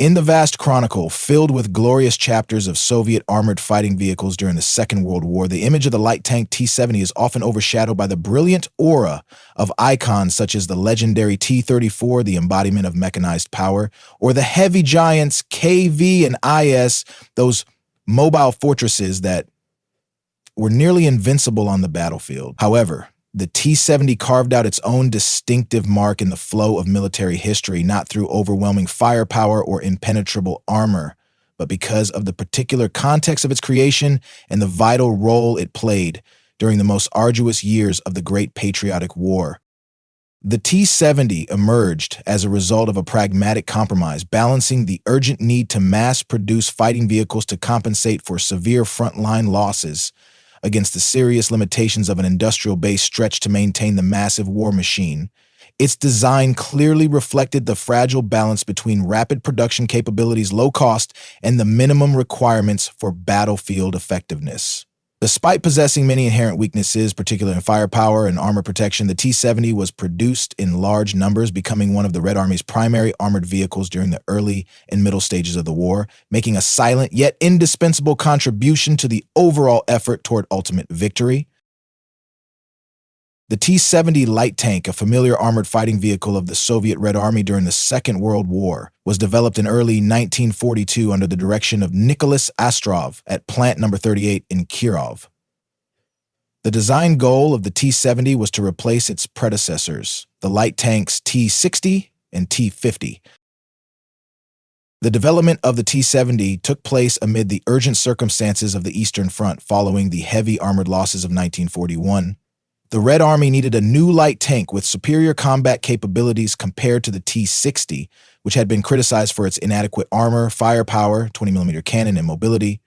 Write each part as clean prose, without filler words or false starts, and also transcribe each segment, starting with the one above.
In the vast chronicle, filled with glorious chapters of Soviet armored fighting vehicles during the Second World War, the image of the light tank T-70 is often overshadowed by the brilliant aura of icons such as the legendary T-34, the embodiment of mechanized power, or the heavy giants KV and IS, those mobile fortresses that were nearly invincible on the battlefield. However, the T-70 carved out its own distinctive mark in the flow of military history, not through overwhelming firepower or impenetrable armor, but because of the particular context of its creation and the vital role it played during the most arduous years of the Great Patriotic War. The T-70 emerged as a result of a pragmatic compromise, balancing the urgent need to mass-produce fighting vehicles to compensate for severe frontline losses against the serious limitations of an industrial base stretched to maintain the massive war machine. Its design clearly reflected the fragile balance between rapid production capabilities, low cost, and the minimum requirements for battlefield effectiveness. Despite possessing many inherent weaknesses, particularly in firepower and armor protection, the T-70 was produced in large numbers, becoming one of the Red Army's primary armored vehicles during the early and middle stages of the war, making a silent yet indispensable contribution to the overall effort toward ultimate victory. The T-70 light tank, a familiar armored fighting vehicle of the Soviet Red Army during the Second World War, was developed in early 1942 under the direction of Nicholas Astrov at Plant No. 38 in Kirov. The design goal of the T-70 was to replace its predecessors, the light tanks T-60 and T-50. The development of the T-70 took place amid the urgent circumstances of the Eastern Front following the heavy armored losses of 1941. The Red Army needed a new light tank with superior combat capabilities compared to the T-60, which had been criticized for its inadequate armor, firepower, 20mm cannon, and mobility.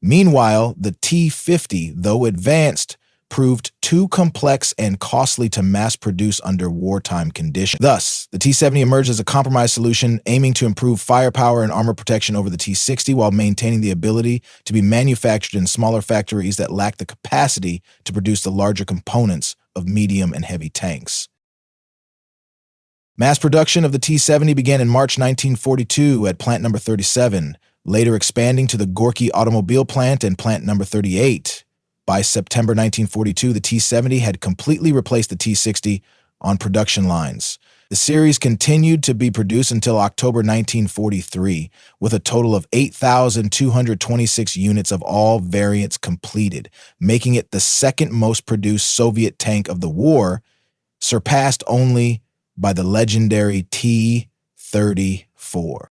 Meanwhile, the T-50, though advanced, proved too complex and costly to mass-produce under wartime conditions. Thus, the T-70 emerged as a compromise solution aiming to improve firepower and armor protection over the T-60 while maintaining the ability to be manufactured in smaller factories that lack the capacity to produce the larger components of medium and heavy tanks. Mass production of the T-70 began in March 1942 at Plant No. 37, later expanding to the Gorky Automobile Plant and Plant No. 38. By September 1942, the T-70 had completely replaced the T-60 on production lines. The series continued to be produced until October 1943, with a total of 8,226 units of all variants completed, making it the second most produced Soviet tank of the war, surpassed only by the legendary T-34.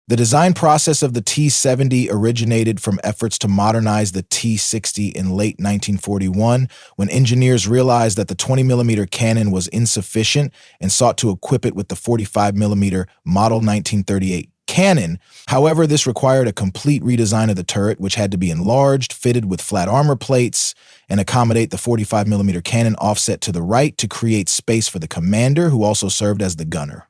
The design process of the T-70 originated from efforts to modernize the T-60 in late 1941, when engineers realized that the 20mm cannon was insufficient and sought to equip it with the 45mm Model 1938 cannon. However, this required a complete redesign of the turret, which had to be enlarged, fitted with flat armor plates, and accommodate the 45mm cannon offset to the right to create space for the commander, who also served as the gunner.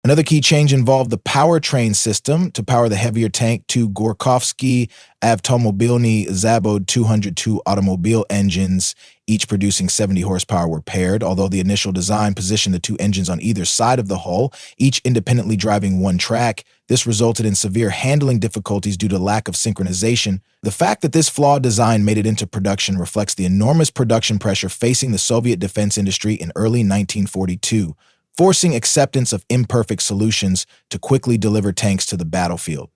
Another key change involved the powertrain system. To power the heavier tank, two Gorkovsky Avtomobilny Zavod 202 automobile engines, each producing 70 horsepower, were paired. Although the initial design positioned the two engines on either side of the hull, each independently driving one track, this resulted in severe handling difficulties due to lack of synchronization. The fact that this flawed design made it into production reflects the enormous production pressure facing the Soviet defense industry in early 1942. Forcing acceptance of imperfect solutions to quickly deliver tanks to the battlefield.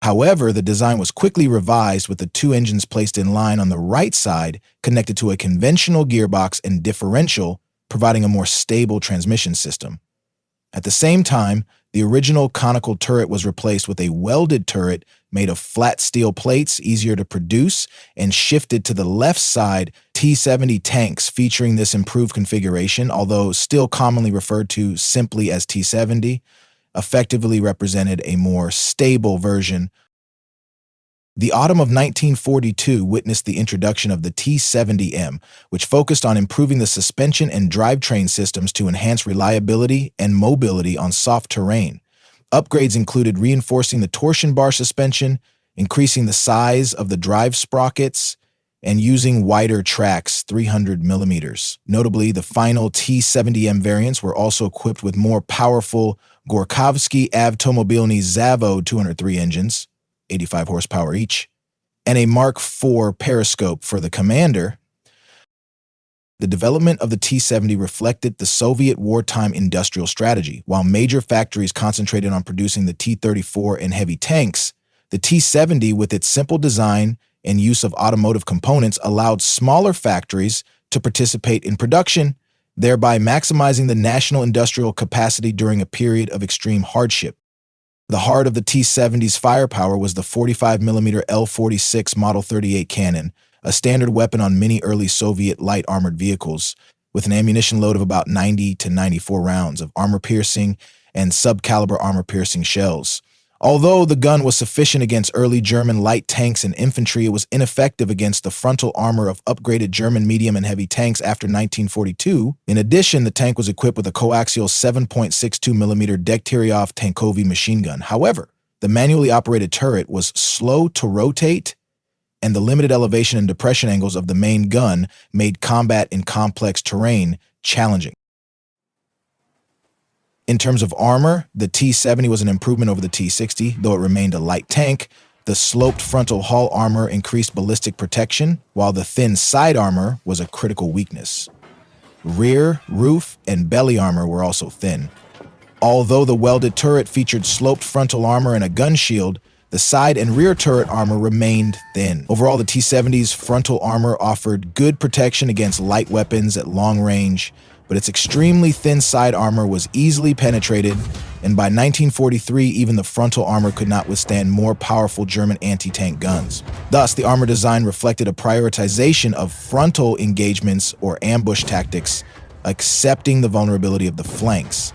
However, the design was quickly revised with the two engines placed in line on the right side, connected to a conventional gearbox and differential, providing a more stable transmission system. At the same time, the original conical turret was replaced with a welded turret made of flat steel plates, easier to produce, and shifted to the left side. T-70 tanks featuring this improved configuration, although still commonly referred to simply as T-70, effectively represented a more stable version. The autumn of 1942 witnessed the introduction of the T-70M, which focused on improving the suspension and drivetrain systems to enhance reliability and mobility on soft terrain. Upgrades included reinforcing the torsion bar suspension, increasing the size of the drive sprockets, and using wider tracks, 300 millimeters. Notably, the final T-70M variants were also equipped with more powerful Gorkovsky Avtomobilny Zavo 203 engines, 85 horsepower each, and a Mark IV periscope for the Commander. The development of the T-70 reflected the Soviet wartime industrial strategy. While major factories concentrated on producing the T-34 and heavy tanks, the T-70, with its simple design and use of automotive components, allowed smaller factories to participate in production, thereby maximizing the national industrial capacity during a period of extreme hardship. The heart of the T-70's firepower was the 45mm L-46 Model 38 cannon, a standard weapon on many early Soviet light armored vehicles, with an ammunition load of about 90 to 94 rounds of armor-piercing and subcaliber armor-piercing shells. Although the gun was sufficient against early German light tanks and infantry, it was ineffective against the frontal armor of upgraded German medium and heavy tanks after 1942. In addition, the tank was equipped with a coaxial 7.62mm Degtyaryov Tankovy machine gun. However, the manually operated turret was slow to rotate, and the limited elevation and depression angles of the main gun made combat in complex terrain challenging. In terms of armor, the T-70 was an improvement over the T-60, though it remained a light tank. The sloped frontal hull armor increased ballistic protection, while the thin side armor was a critical weakness. Rear, roof, and belly armor were also thin. Although the welded turret featured sloped frontal armor and a gun shield, the side and rear turret armor remained thin. Overall, the T-70's frontal armor offered good protection against light weapons at long range, but its extremely thin side armor was easily penetrated, and by 1943, even the frontal armor could not withstand more powerful German anti-tank guns. Thus, the armor design reflected a prioritization of frontal engagements or ambush tactics, accepting the vulnerability of the flanks.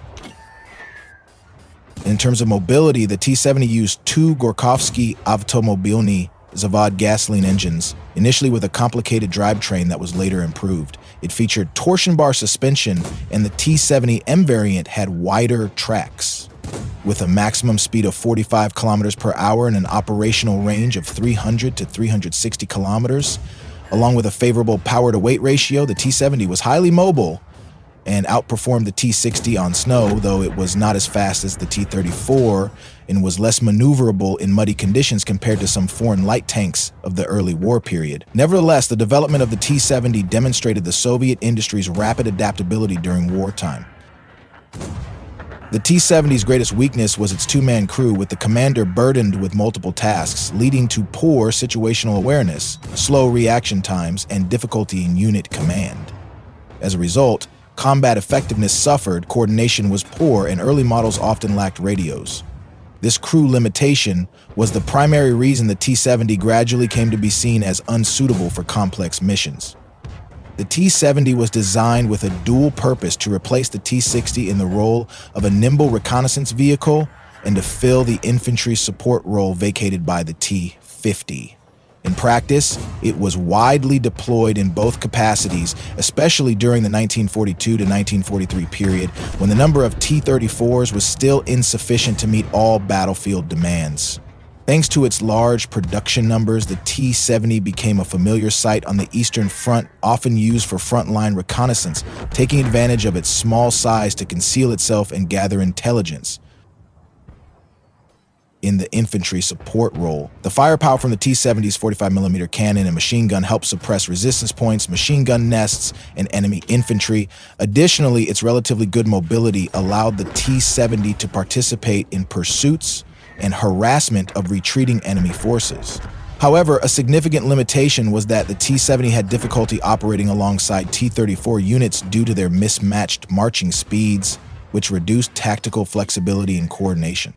In terms of mobility, the T-70 used two Gorkovsky Avtomobilny Zavod gasoline engines, initially with a complicated drivetrain that was later improved. It featured torsion bar suspension, and the T-70 M variant had wider tracks. With a maximum speed of 45 kilometers per hour and an operational range of 300 to 360 kilometers, along with a favorable power-to-weight ratio, the T-70 was highly mobile and outperformed the T-60 on snow, though it was not as fast as the T-34 and was less maneuverable in muddy conditions compared to some foreign light tanks of the early war period. Nevertheless, the development of the T-70 demonstrated the Soviet industry's rapid adaptability during wartime. The T-70's greatest weakness was its two-man crew, with the commander burdened with multiple tasks, leading to poor situational awareness, slow reaction times, and difficulty in unit command. As a result, combat effectiveness suffered, coordination was poor, and early models often lacked radios. This crew limitation was the primary reason the T-70 gradually came to be seen as unsuitable for complex missions. The T-70 was designed with a dual purpose: to replace the T-60 in the role of a nimble reconnaissance vehicle and to fill the infantry support role vacated by the T-50. In practice, it was widely deployed in both capacities, especially during the 1942 to 1943 period, when the number of T-34s was still insufficient to meet all battlefield demands. Thanks to its large production numbers, the T-70 became a familiar sight on the Eastern Front, often used for frontline reconnaissance, taking advantage of its small size to conceal itself and gather intelligence. In the infantry support role, the firepower from the T-70's 45mm cannon and machine gun helped suppress resistance points, machine gun nests, and enemy infantry. Additionally, its relatively good mobility allowed the T-70 to participate in pursuits and harassment of retreating enemy forces. However, a significant limitation was that the T-70 had difficulty operating alongside T-34 units due to their mismatched marching speeds, which reduced tactical flexibility and coordination.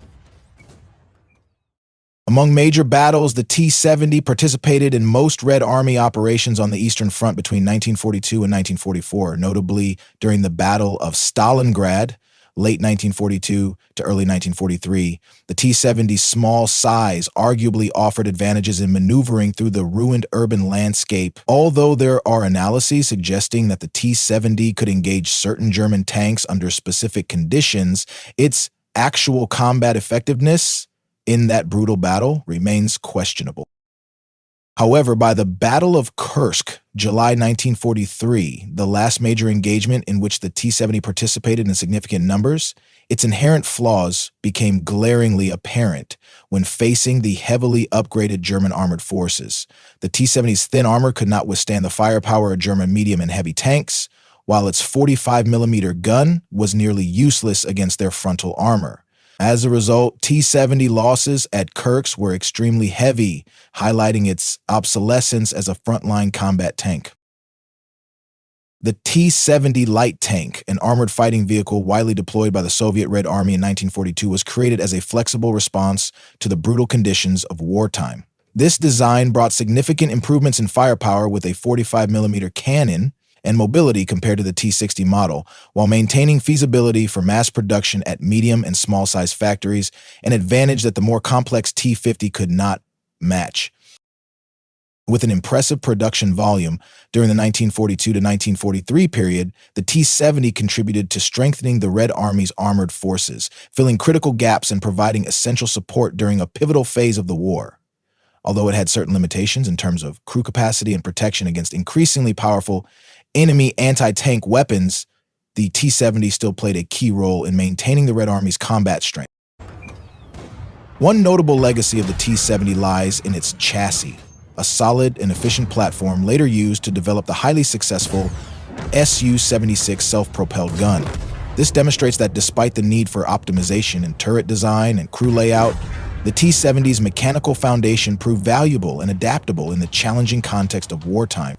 Among major battles, the T-70 participated in most Red Army operations on the Eastern Front between 1942 and 1944, notably during the Battle of Stalingrad, late 1942 to early 1943. The T-70's small size arguably offered advantages in maneuvering through the ruined urban landscape. Although there are analyses suggesting that the T-70 could engage certain German tanks under specific conditions, its actual combat effectiveness in that brutal battle remains questionable. However, by the Battle of Kursk, July 1943, the last major engagement in which the T-70 participated in significant numbers, Its inherent flaws became glaringly apparent when facing the heavily upgraded German armored forces. The T-70's thin armor could not withstand the firepower of German medium and heavy tanks, while its 45-millimeter gun was nearly useless against their frontal armor. As a result, T-70 losses at Kirks were extremely heavy, highlighting its obsolescence as a frontline combat tank. The T-70 light tank, an armored fighting vehicle widely deployed by the Soviet Red Army in 1942, was created as a flexible response to the brutal conditions of wartime. This design brought significant improvements in firepower with a 45-millimeter cannon and mobility compared to the T-60 model, while maintaining feasibility for mass production at medium and small-sized factories, an advantage that the more complex T-50 could not match. With an impressive production volume during the 1942 to 1943 period, the T-70 contributed to strengthening the Red Army's armored forces, filling critical gaps and providing essential support during a pivotal phase of the war. Although it had certain limitations in terms of crew capacity and protection against increasingly powerful enemy anti-tank weapons, the T-70 still played a key role in maintaining the Red Army's combat strength. One notable legacy of the T-70 lies in its chassis, a solid and efficient platform later used to develop the highly successful Su-76 self-propelled gun. This demonstrates that despite the need for optimization in turret design and crew layout, the T-70's mechanical foundation proved valuable and adaptable in the challenging context of wartime.